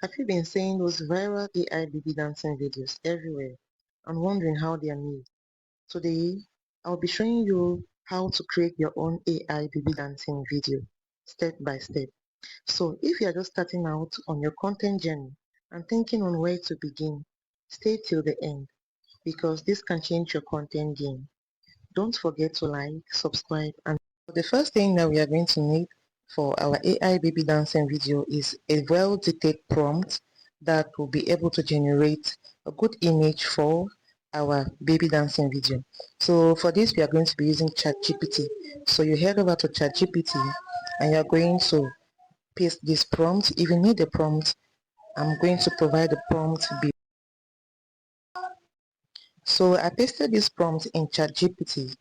Have you been seeing those viral AI baby dancing videos everywhere and wondering how they are made? Today, I'll be showing you how to create your own AI baby dancing video step by step. So if you are just starting out on your content journey and thinking on where to begin, stay till the end because this can change your content game. Don't forget to like, subscribe, and the first thing that we are going to need for our AI baby dancing video is a well-detailed prompt that will be able to generate a good image for our baby dancing video. So for this we are going to be using ChatGPT. So you head over to ChatGPT and you're going to paste this prompt. If you need a prompt, I'm going to provide the prompt below. So I pasted this prompt in ChatGPT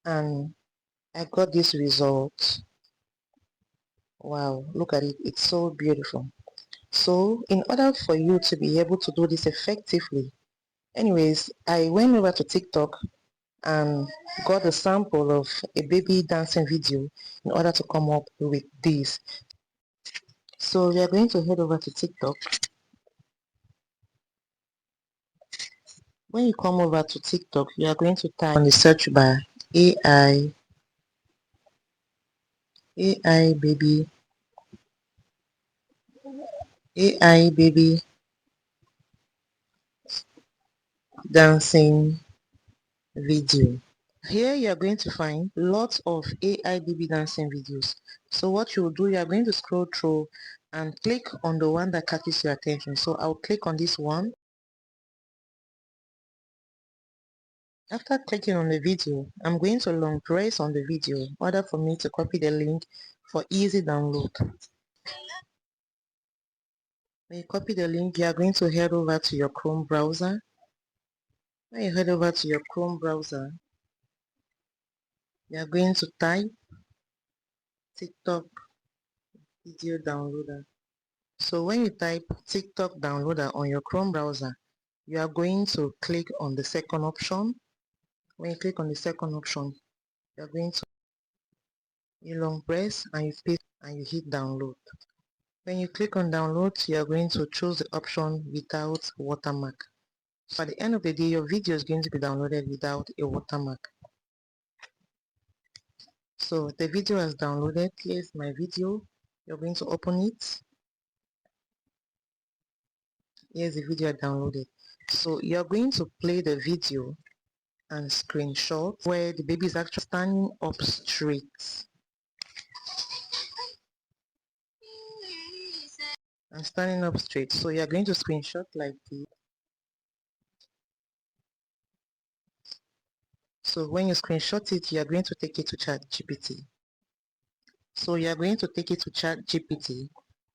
and I got this result. Wow, look at it. It's so beautiful. So in order for you to be able to do this effectively, anyways, I went over to TikTok and got a sample of a baby dancing video in order to come up with this. So we are going to head over to TikTok. When you come over to TikTok, you are going to type on the search bar AI baby AI baby dancing video. Here you are going to find lots of AI baby dancing videos. So what you will do, you are going to scroll through and click on the one that catches your attention. So I'll click on this one. After clicking on the video, I'm going to long press on the video in order for me to copy the link for easy download. When you copy the link, you are going to head over to your Chrome browser. When you head over to your Chrome browser, you are going to type TikTok video downloader. So when you type TikTok downloader on your Chrome browser, you are going to click on the second option. When you click on the second option, you are going to long press and you paste and you hit download. When you click on download, you are going to choose the option without watermark. So at the end of the day, your video is going to be downloaded without a watermark. So the video has downloaded. Here's my video. You're going to open it. Here's the video I downloaded. So you're going to play the video and screenshot where the baby is actually standing up straight and standing up straight. So you're going to screenshot like this. So when you screenshot it, you're going to take it to ChatGPT. So you're going to take it to ChatGPT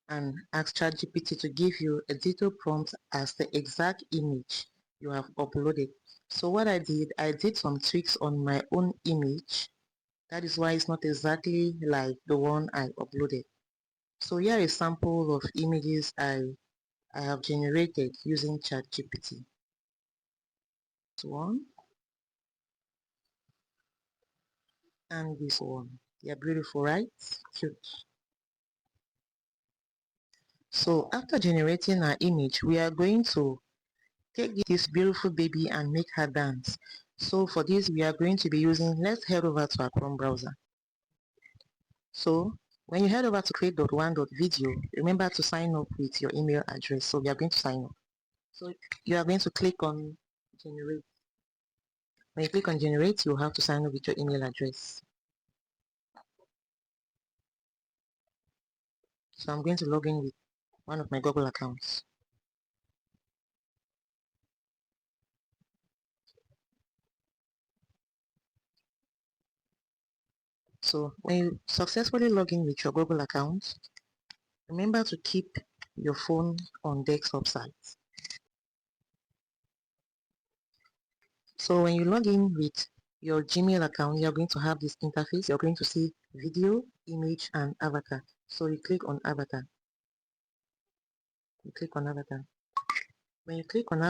and ask ChatGPT to give you a detailed prompt as the exact image you have uploaded. So what I did some tweaks on my own image. That is why it's not exactly like the one I uploaded. So here is a sample of images I have generated using ChatGPT. This one and this one. They're beautiful, right? Cute. So after generating our image, we are going to take this beautiful baby and make her dance. So for this, we are going to be using, let's head over to our Chrome browser. So when you head over to create.one.video, remember to sign up with your email address. So we are going to sign up. So you are going to click on generate. When you click on generate, you have to sign up with your email address. So I'm going to log in with one of my Google accounts. So when you successfully log in with your Google account, remember to keep your phone on desktop side. So when you log in with your Gmail account, you're going to have this interface. You're going to see video, image, and avatar. So you click on avatar. You click on avatar. When you click on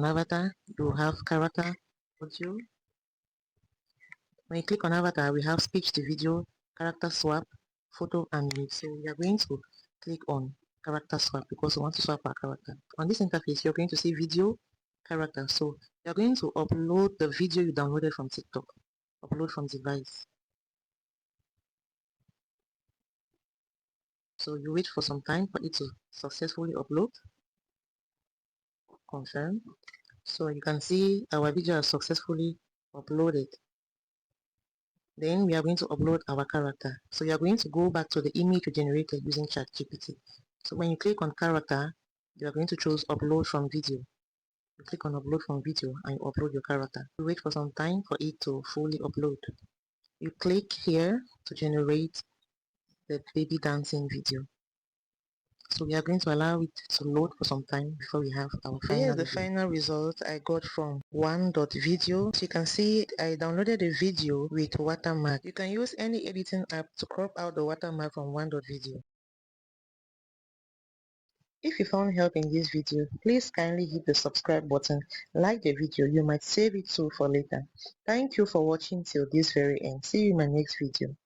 avatar, you have character, audio. When you click on avatar, we have speech to video, character swap, photo, and move. So we are going to click on character swap because we want to swap our character. On this interface, you're going to see video, character. So you're going to upload the video you downloaded from TikTok. Upload from device. So you wait for some time for it to successfully upload. Confirm. So you can see our video has successfully uploaded. Then we are going to upload our character. So you are going to go back to the image you generated using ChatGPT. So when you click on character, you are going to choose upload from video. You click on upload from video and you upload your character. You wait for some time for it to fully upload. You click here to generate the baby dancing video. So we are going to allow it to load for some time before we have our final Here's the final result I got from one.video. So you can see I downloaded a video with watermark. You can use any editing app to crop out the watermark from one.video. If you found help in this video, please kindly hit the subscribe button, like the video, you might save it too for later. Thank you for watching till this very end. See you in my next video.